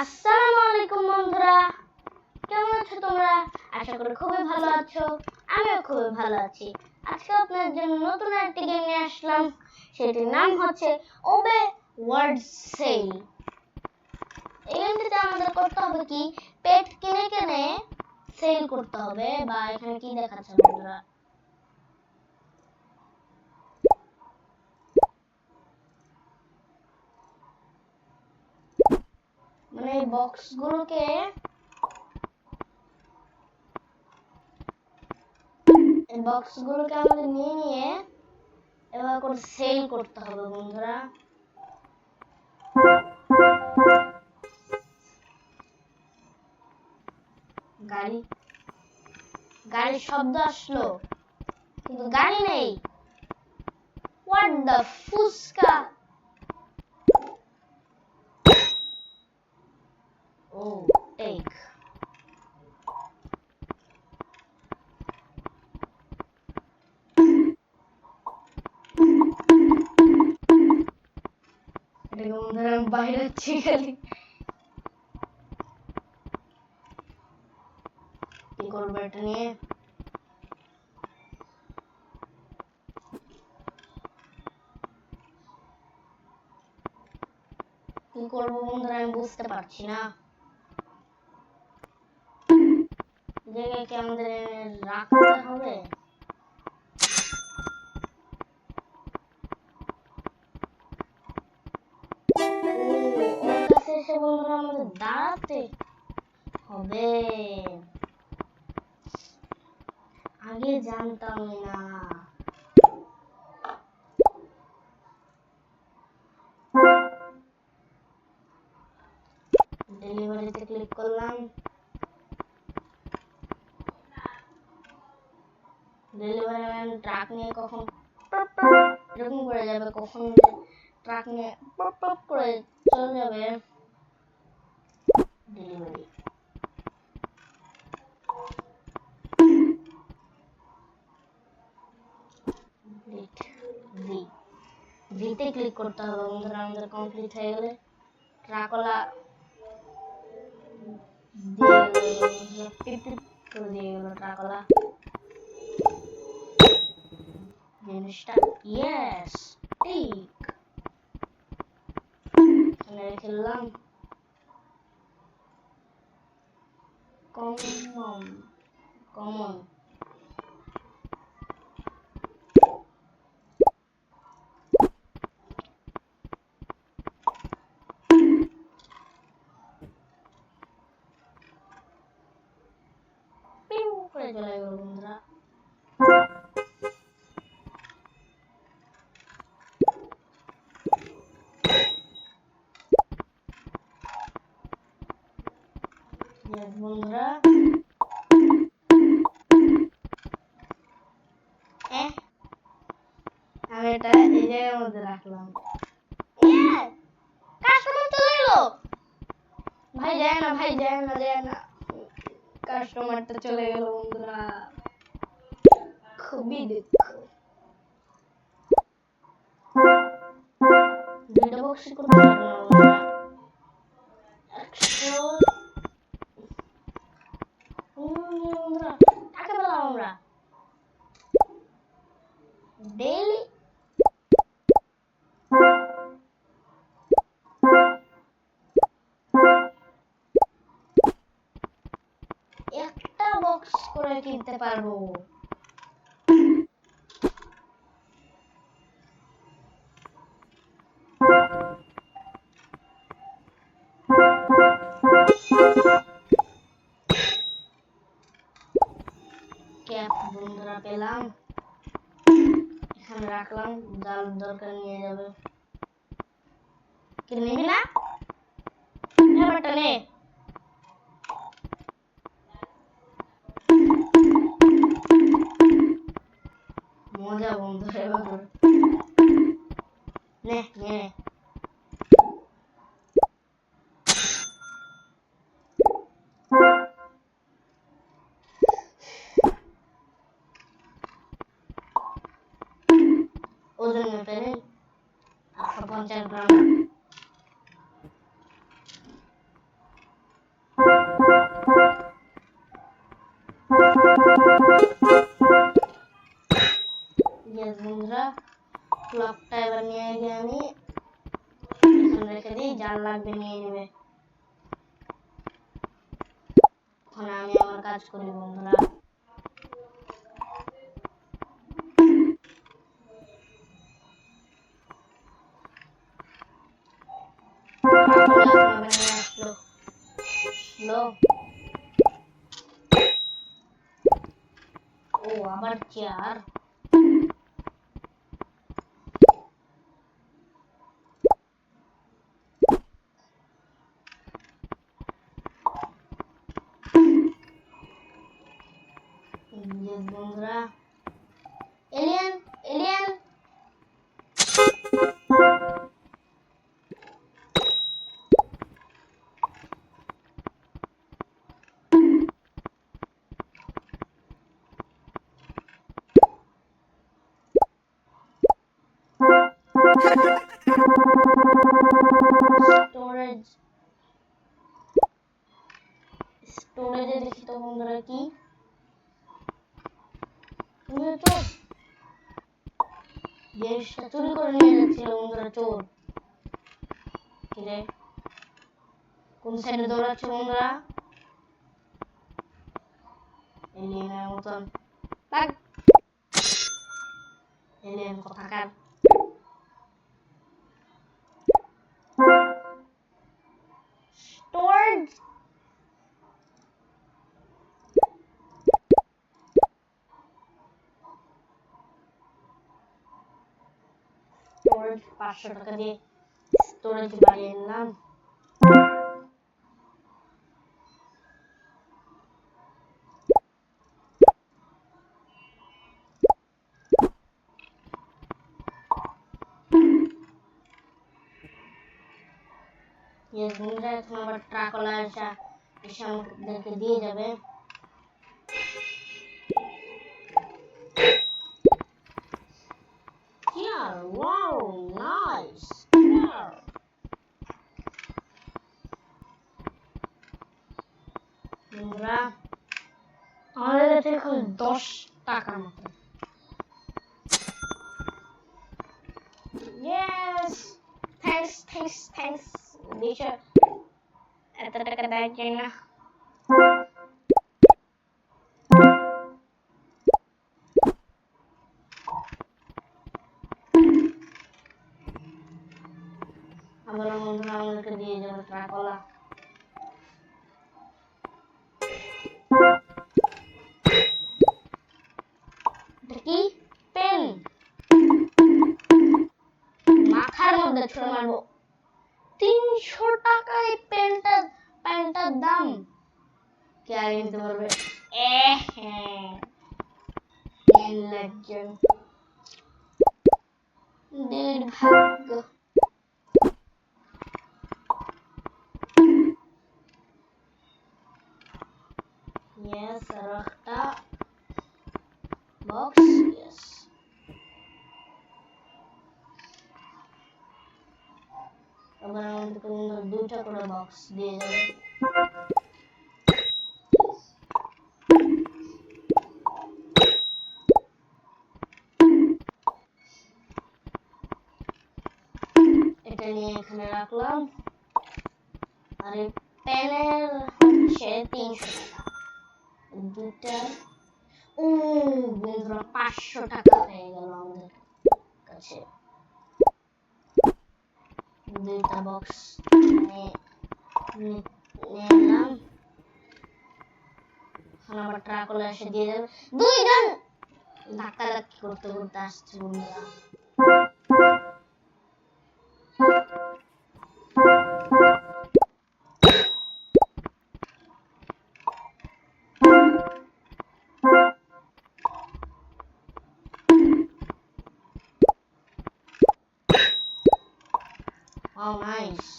আসসালামু আলাইকুম বন্ধুরা, কেমন আছো তোমরা? আশা করি খুবই ভালো আছো। আমিও খুবই ভালো আছি। আজকে আপনাদের জন্য নতুন একটি গেম নিয়ে আসলাম। সেটির নাম হচ্ছে ওবে ওয়ার্ড সেল। এই গেমটিতে আমাদের করতে হবে কি, পেট কিনে কিনে সেল করতে হবে। বা এখানে কি দেখাচ্ছে বন্ধুরা, মানে এই বক্সগুলোকে আমাদের নিয়ে নিয়ে এবার করে সেল করতে হবে বন্ধুরা। গাড়ির শব্দ আসলো, কিন্তু গাড়ি নেই। What the fuchka! ও টেক। এটাকে বন্ধুরা আমি বাইরে হচ্ছি খালি। কি করবো এটা নিয়ে? কি করবো বন্ধুরা আমি বুঝতে পারছি না। জায়গায় কি আমাদের রাখতে হবে? ওর কাছে এসে বন্ধুরা আমাদের দাঁড়াতে হবে। আগে জানতামই না। ডেলিভারিতে ক্লিক করলাম। ডেলিভারি ম্যান ট্রাক নিয়ে কখন এরকম করে যাবে, কখন ট্রাক নিয়ে করে চলে যাবে। ডেলিভারি ভিতে ক্লিক করতে হবে বন্ধুরা। আমাদের কমপ্লিট হয়ে গেলে ট্রাকওয়ালা দিয়ে গেল ট্রাকওয়ালা জিনিসটা। ইয়েস, ঠিক। এখানে খেললাম কমন কমন। পিউ করে চলে গেল বন্ধুরা। বন্ধুরা আমি এটা এই জায়গার মধ্যে রাখলাম। কাস্টমার চলে গেল। ভাই যায় না, ভাই যায় না, যায় না। কাস্টমারটা চলে গেল বন্ধুরা, খুবই দুঃখ। দুইটা বক্স করতে পারবো না বন্ধুরা। 100 বন্ধুরা টাকা পেলাম আমরা। ডেইলি একটা বক্স করে কিনতে পারবো। ক্যাপ বন্ধুরা পেলাম, এখানে রাখলাম। যার দরকার নিয়ে যাবে। কি নিবি না? ব্যাপারটা নে। মজা বন্ধুরা, এবার নে নে। ওজন মেপে নেই, 850 গ্রাম। নিয়ে নেবে। এখন আমি আমার কাজ করি বন্ধুরা। ও আবার চেয়ার। বন্ধুরা এলিয়েন এলিয়েন স্টোরেজ স্টোরেজে দেখি তো বন্ধুরা কি জিনিসটা চুরি করে নিয়ে যাচ্ছিল বন্ধুরা চোর। কিরে কোন সাইডে দৌড়াচ্ছে বন্ধুরা? এলিয়েনের মতন বাগ। এলিয়েন কোথাকার। স্টোরেজ স্টোরেজ 500 টাকা দিয়ে স্টোরেজ বাড়িয়ে নিলাম। বন্ধুরা এখন আবার ট্রাকওয়ালা এসে আমাদেরকে দিয়ে যাবে। Here, wow, nice. Here. বন্ধুরা আমাদের কাছে এখন 10 টাকার মতো। Yes, thanks. Disha এত টাকা দেয় যায় না। আমরা বন্ধুরা আমাদেরকে দিয়ে যাবে ট্রাকওয়ালা। কি পেন মাথার মধ্যে ছুঁড়ে মারবো। 300 টাকায় প্যান্টটার দাম কে আগে নিতে পারবে? দুর্ভাগ্য। Yes, আর একটা বক্স। Yes. আবার আমাদেরকে 2টা করে বক্স দিয়ে যাবে। এটা নিয়ে এখানে রাখলাম। আর এই পেনের হচ্ছে 300 টাকা। দুটা বন্ধুরা 500 টাকা হয়ে গেল আমাদের কাছে। 2টা বক্স নিলাম। এখন আবার ট্রাকওয়ালা এসে দিয়ে দেবে। 2জন ধাক্কাধাক্কি করতে আসছে বন্ধুরা। Oh, nice.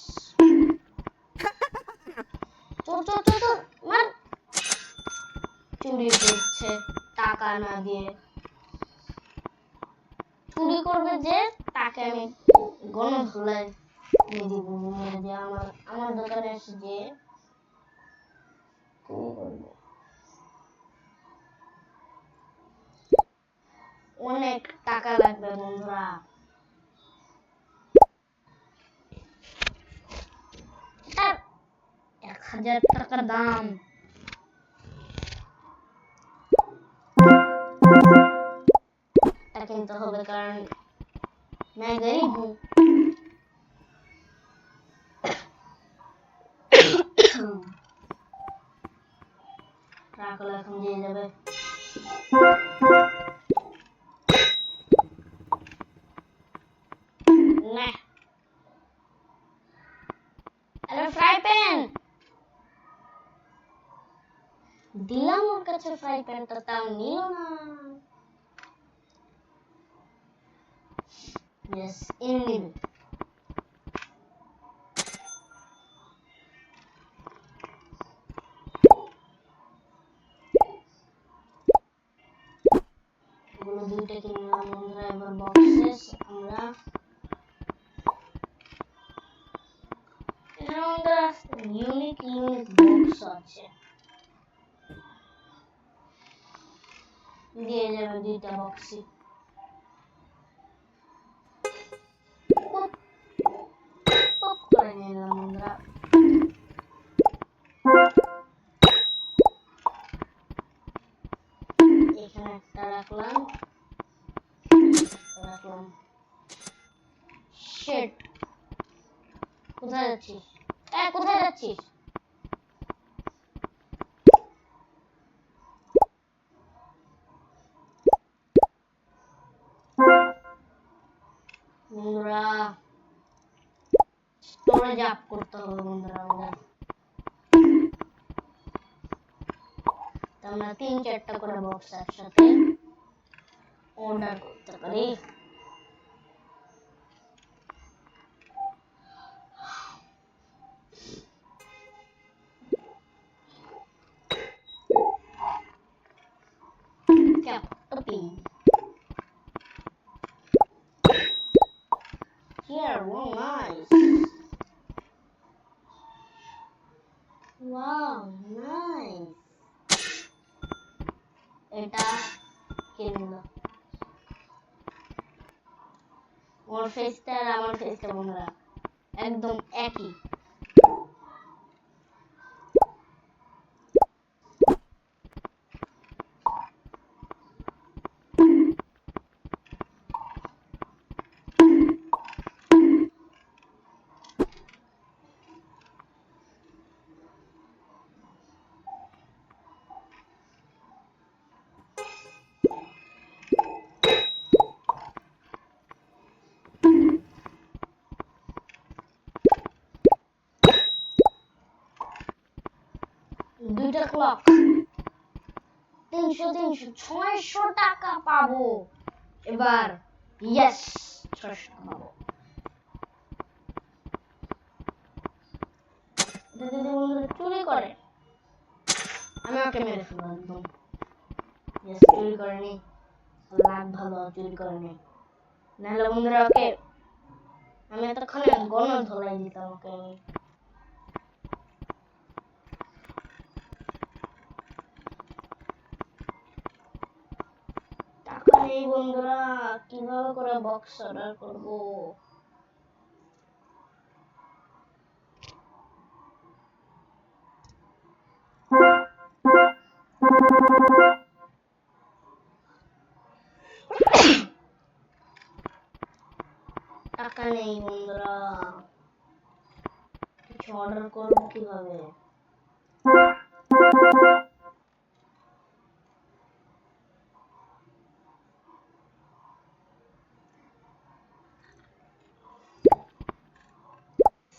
চোর মার। চুরি করছে টাকা না দিয়ে। চুরি করবে যে তাকে আমি গণধোলাই দিয়ে দিব। যে আমার দোকানে এসে যে চুরি করবে। অনেক টাকা লাগবে বন্ধুরা। 1000 টাকা দাম। তা কিনতে হবে কারণ मैं गरीब हूँ। টাকাগুলো এখন দিয়ে যাবে। না আরে ফ্রাই প্যান দিলাম ওর কাছে, ফ্রাই প্যানটা তাও নিল না। ইয়েস এনে নিবি। এগুলো দুইটা কিনলাম বন্ধুরা। এবার বক্সেস আমরা এখানে বন্ধুরা ইউনিক বক্স আছে, দিয়ে যাবে দুইটা বক্সই। পপ করে নিলাম বন্ধুরা। এখানে একটা রাখলাম। শিট, কোথায় যাচ্ছিস? কোথায় যাচ্ছিস? বন্ধুরা স্টোরেজ আপ করতে হবে বন্ধুরা আমাদের। আমরা 3-4টা করে বক্স একসাথে অর্ডার করতে পারি। Here, oh nice. Wow, nice. এটা কিনলো। ওর ফেসটা আর আমার ফেসটা বন্ধুরা একদম একই। দুইটা ক্লক 600 টাকা পাবো এবার। ইয়েস 600 টাকা পাবো। যদি বন্ধুরা চুরি করে আমি ওকে মেরে ফেলবো একদম। ইয়েস চুরি করেনি, লাখ ভালো চুরি করেনি, নাহলে বন্ধুরা ওকে আমি এতক্ষণে গণ ধলাই দিতাম ওকে আমি। টাকা নেই বন্ধুরা, কিভাবে করে বক্স অর্ডার করব? টাকা নেই বন্ধুরা, কিছু অর্ডার করব কিভাবে?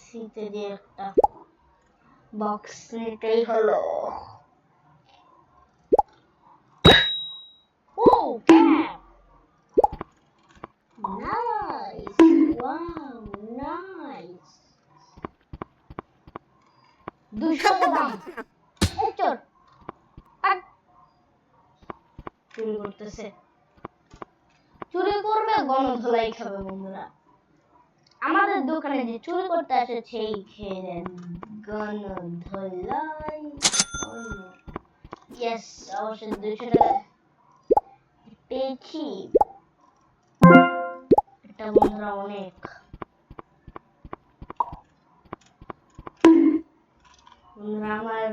সিতে দিয়ে একটা বক্স নিতেই হলো। ও ক্যাপ, নাইস, ওয়াও নাইস। 200 টাকা দাম। এই চোর চুরি করতেছে, চুরি করবে গণধোলাই খাবে বন্ধুরা। আমাদের দোকানে যে চুরি করতে আসে সেই খেয়ে গণধোলাই। ইয়েস অবশ্যই 200 টাকা পেয়েছি। এটা বন্ধুরা অনেক। আমার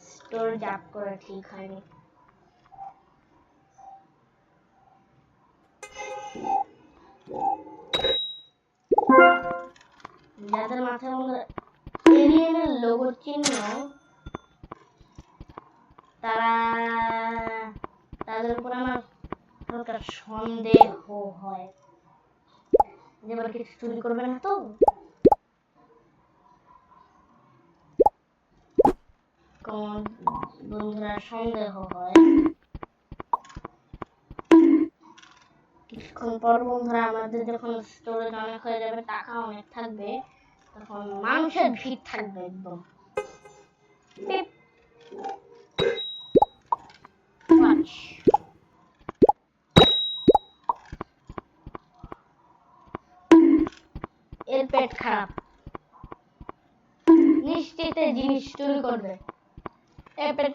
স্টোরেজ আপ করা ঠিক হয়নি। যাদের মাথায় বন্ধুরা এলিয়েনের লোগো চিহ্ন, তাদের উপর আমার হালকা সন্দেহ হয় যে এবার কিছু চুরি করবে না তো। কোন বন্ধুরা সন্দেহ হয়। কিছুক্ষণ পর বন্ধুরা আমাদের যখন স্টোরেজ অনেক হয়ে যাবে, টাকা অনেক থাকবে, তখন মানুষের ভিড় থাকবে একদম। এর পেট খারাপ, নিশ্চিত জিনিস চুরি করবে। এর পেট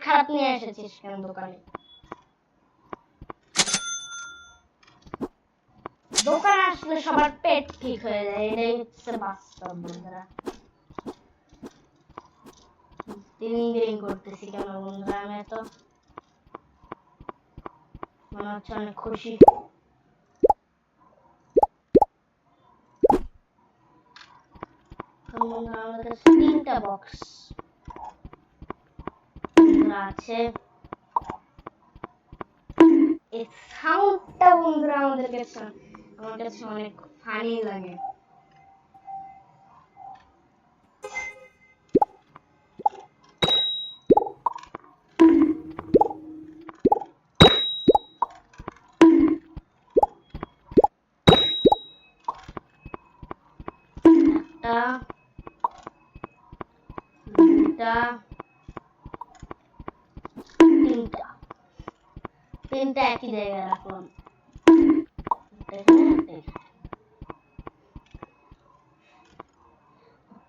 খারাপ নিয়ে এসেছিস কেন দোকানে? দোকানে আসলে সবার পেট ঠিক হয়ে যায়, এটাই হচ্ছে বাস্তব বন্ধুরা। দিন করতেছি কেন বন্ধুরা? আমি তো মনে হচ্ছে অনেক খুশি। আমাদের কাছে 3টা বক্স আছে। এই সাউন্ডটা বন্ধুরা আমার কাছে অনেক ফানি লাগে। তিনটা একই জায়গায় রাখলাম।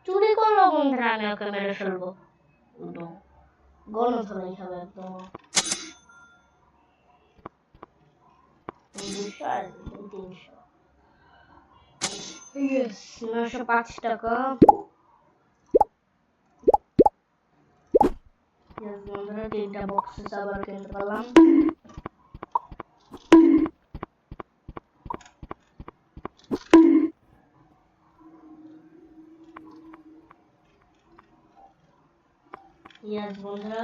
চুরি করলো বন্ধুরা, আমি ওকে মেরে ফেলবো। গণধোলাই হবে একদম। 905 টাকা। বন্ধুরা 3টা বক্স আবার কিনতে পারলাম। ইয়াস বন্ধুরা,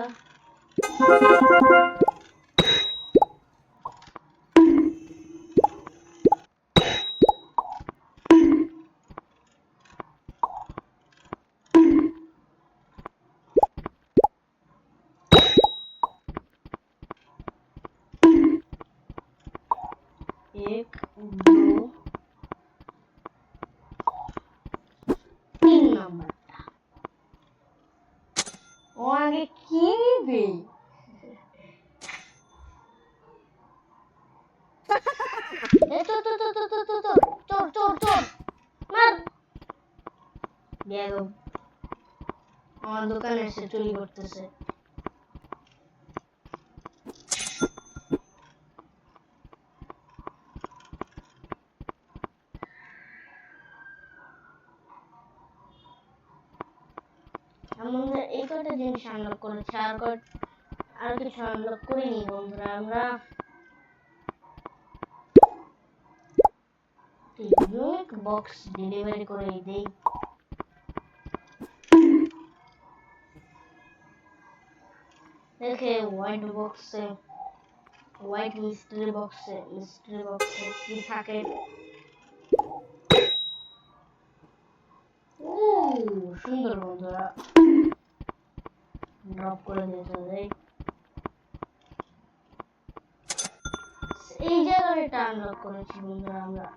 एक दो 3 নাম্বারটা ও আগে কি নিবে? চোর মার। বেয়াদব আমার দোকানে এসে চুরি করতেছে। আমরা এই কয়টা জিনিস আনলক করেছি, আর কিছু আনলক করিনি বন্ধুরা। আমরা ইউনিক বক্স ডেলিভারি করে দেই। দেখে হোয়াইট মিস্ট্রি বক্সে কি থাকে। সুন্দর বন্ধুরা, ড্রপ করে দিতে দেই। এই জায়গাটা আনলক করেছি বন্ধুরা আমরা।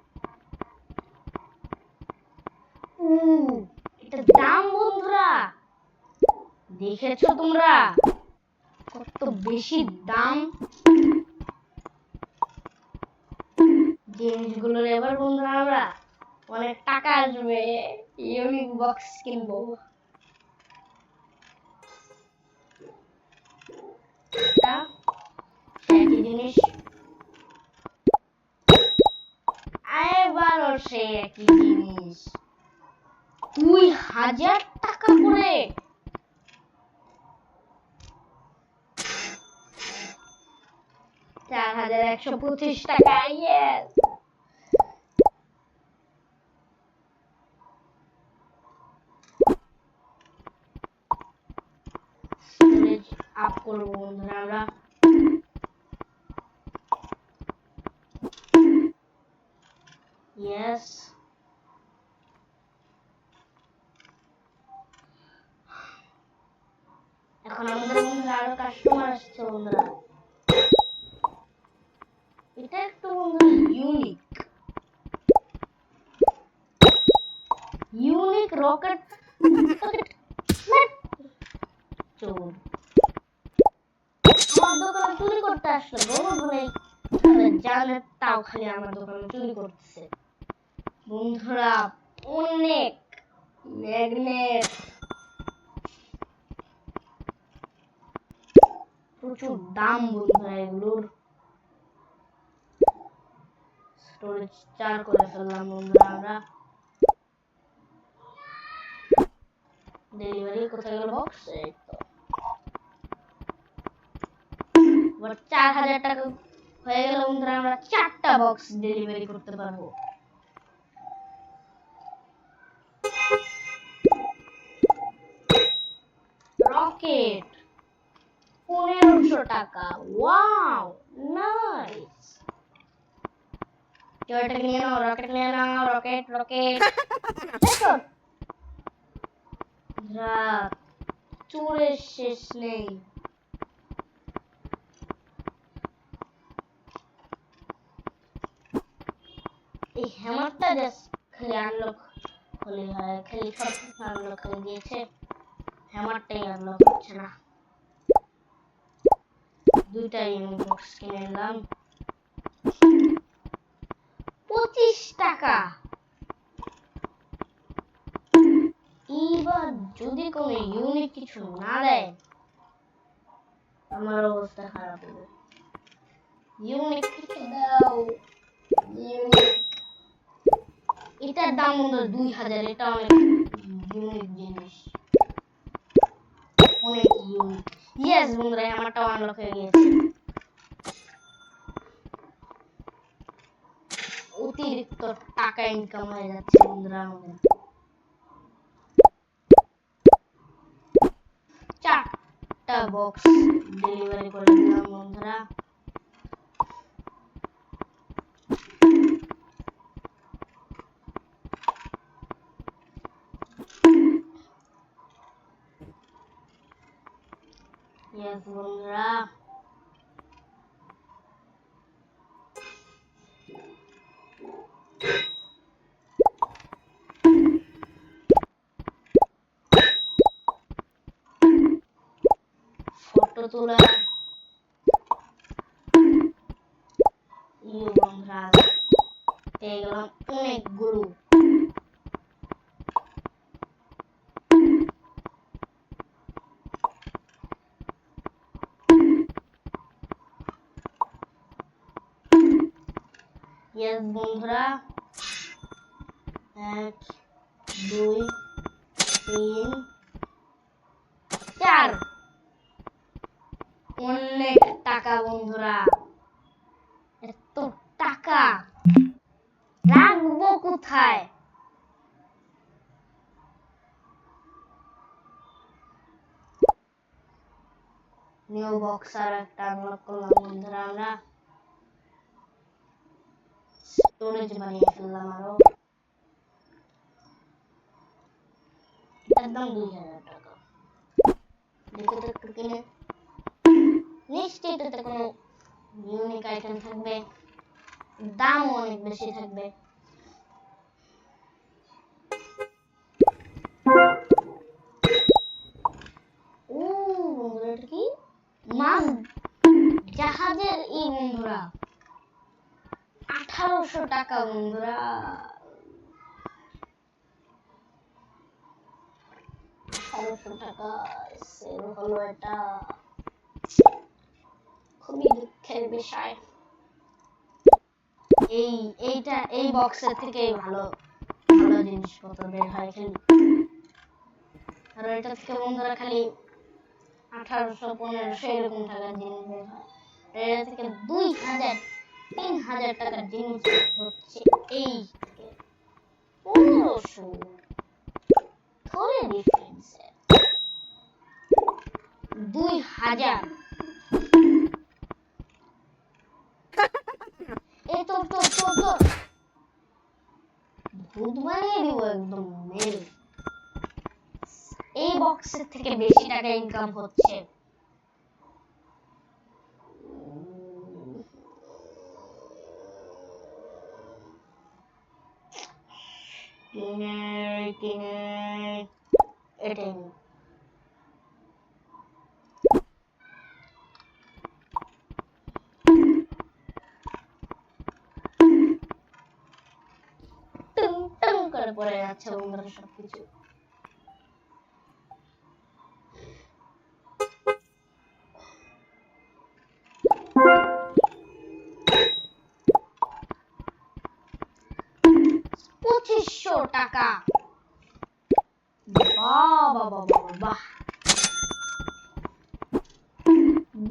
এটা দাম বন্ধুরা, দেখেছো তোমরা কত বেশি দাম জিনিসগুলোর। এবার বন্ধুরা আমরা অনেক টাকা আসবে, ইউনিক বক্স কিনবো। একই জিনিস এবারও সেই একই জিনিস 2000 টাকা করে। 4125 টাকা, ইয়েস। স্টোরেজ আপ করবো বন্ধুরা আমরা। ইয়েস, এখন আমাদের বন্ধুরা আরো কাস্টমার আসছে বন্ধুরা। এটা একটু বন্ধুরা ইউনিক রকেট চোর আমার দোকানে চুরি করতে আসলো বন্ধুরা। জানে তাও খালি আমার দোকানে চুরি করতেছে বন্ধুরা। অনেক ম্যাগনেট, প্রচুর দাম বন্ধুরা এগুলোর। স্টোরেজ 4 করে ফেললাম বন্ধুরা আমরা। ডেলিভারি কোথায় গেল বক্স? এই তো 4000 টাকা হয়ে গেল বন্ধুরা। আমরা 4টা বক্স ডেলিভারি করতে পারবো। রকেট 1500 টাকা, ওয়াও নাইস। রকেট নিয়ে নাও, রকেট নিয়ে নাও, রকেট রকেট। চোরের শেষ নেই। এই হ্যামারটা জাস্ট খালি আনলক হলে হয়, খালি সব আনলক হয়ে গিয়েছে, হ্যামারটাই আনলক হচ্ছে না। দুইটা ইনবক্স কিনে নিলাম 25 টাকা। এবার যদি কোনো ইউনিক কিছু না দেয় আমার অবস্থা খারাপ হবে। ইউনিক কিছু দাও, ইউনিক। এটার দাম মনে 2000, এটা অনেক ইউনিক জিনিস, অনেক ইউনিক। ইয়েস বন্ধুরা, আমারটা আনলক হয়ে গিয়েছে। অতিরিক্ত টাকা ইনকাম হয়ে যাচ্ছে বন্ধুরা আমাদের। 4টা বক্স ডেলিভারি করে দিলাম বন্ধুরা। ইয়েস বন্ধুরা, ফটো তোলা বন্ধুরা পেয়ে গেলাম অনেকগুলো। ইয়েস বন্ধুরা, 1 2 3 4, অনেক টাকা বন্ধুরা। এত টাকা রাখবো কোথায়? নিউ বক্স আর একটা আনলক করলাম বন্ধুরা আমরা। স্টোরেজ বানিয়ে ফেললাম আরো। একদম 2000 টাকা। দেখো তো একটু কিনে, নিশ্চয়ই এটাতে কোনো ইউনিক আইটেম থাকবে, দামও অনেক বেশি থাকবে। ও বন্ধুরা, এটা কি মাছ জাহাজের বন্ধুরা। 1800 টাকা বন্ধুরা। 1800 টাকা সেল হলো, এটা খুবই দুঃখের বিষয়। এই বক্সের থেকে ভালো ভালো জিনিসপত্র বের হয় খালি। আর এটা থেকে বন্ধুরা খালি 1800 1500 এরকম টাকার জিনিস বের হয়। এটা থেকে 2000 3000 টাকার জিনিস হচ্ছে এই 1500 ধরে ডিফারেন্স 2000 এই তো ভূত বানিয়ে দিব একদম মেরে এই বক্সের থেকে বেশি টাকা ইনকাম হচ্ছে এটাই টং টং করে পড়ে যাচ্ছে বন্ধুরা সবকিছু টাকা বাহ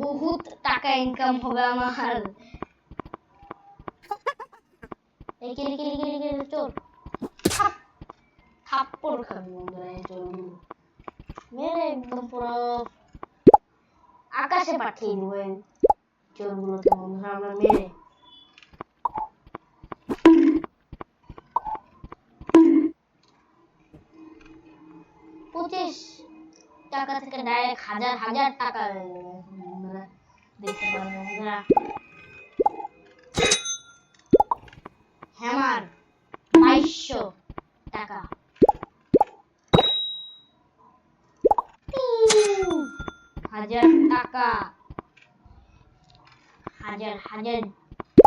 বহুত টাকা ইনকাম হবে আমার এই কিলি চোর থাপ্পড় খাবি বন্ধুরা এই চোরগুলো মেরে একদম পুরো আকাশে পাঠিয়ে দিব এই চোরগুলোকে বন্ধুরা আমরা মেরে 25 টাকা থেকে ডাইরেক্ট হাজার টাকা দেখতে পারবেন বন্ধুরা হ্যামার 2200 টাকা 1000 টাকা হাজার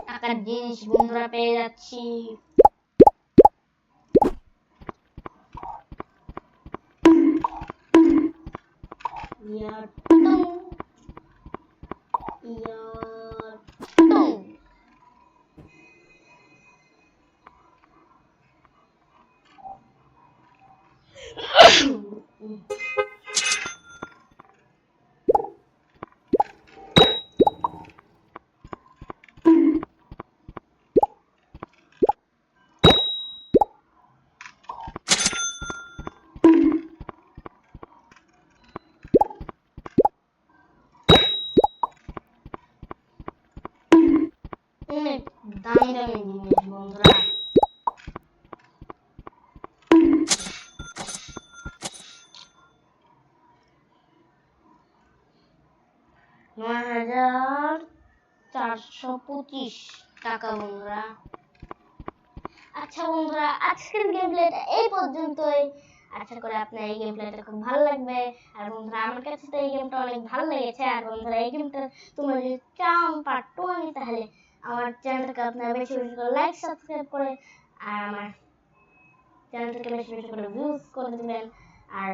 টাকার জিনিস বন্ধুরা পেয়ে যাচ্ছি অনেক দামি জিনিস বন্ধুরা 9425 টাকা বন্ধুরা আচ্ছা বন্ধুরা আজকের গেম প্লেটা এই পর্যন্তই আশা করি আপনার এই গেম প্লেটা খুব ভালো লাগবে আর বন্ধুরা আমার কাছে তো এই গেমটা অনেক ভালো লেগেছে আর বন্ধুরা এই গেমটা তোমরা যদি চাও পার্ট 2 আমি তাহলে আমার চ্যানেলটাকে আপনারা বেশি করে লাইক সাবস্ক্রাইব করে আর আমার চ্যানেলটাকে বেশি করে ভিউজ করে দিবেন আর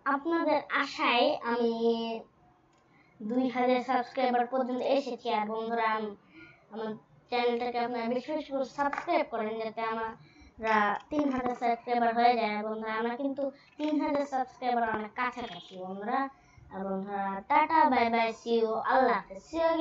আপনাদের আশায় আমি 2000 সাবস্ক্রাইবার পর্যন্ত এসেছি আর বন্ধুরা আমার চ্যানেলটাকে আপনারা বেশি করে সাবস্ক্রাইব করেন যাতে আমরা 3000 সাবস্ক্রাইবার হয়ে যায় বন্ধুরা আমরা কিন্তু 3000 সাবস্ক্রাইবার অনেক কাছাকাছি বন্ধুরা আর বন্ধুরা tata bye bye see you আল্লাহ হাফেজ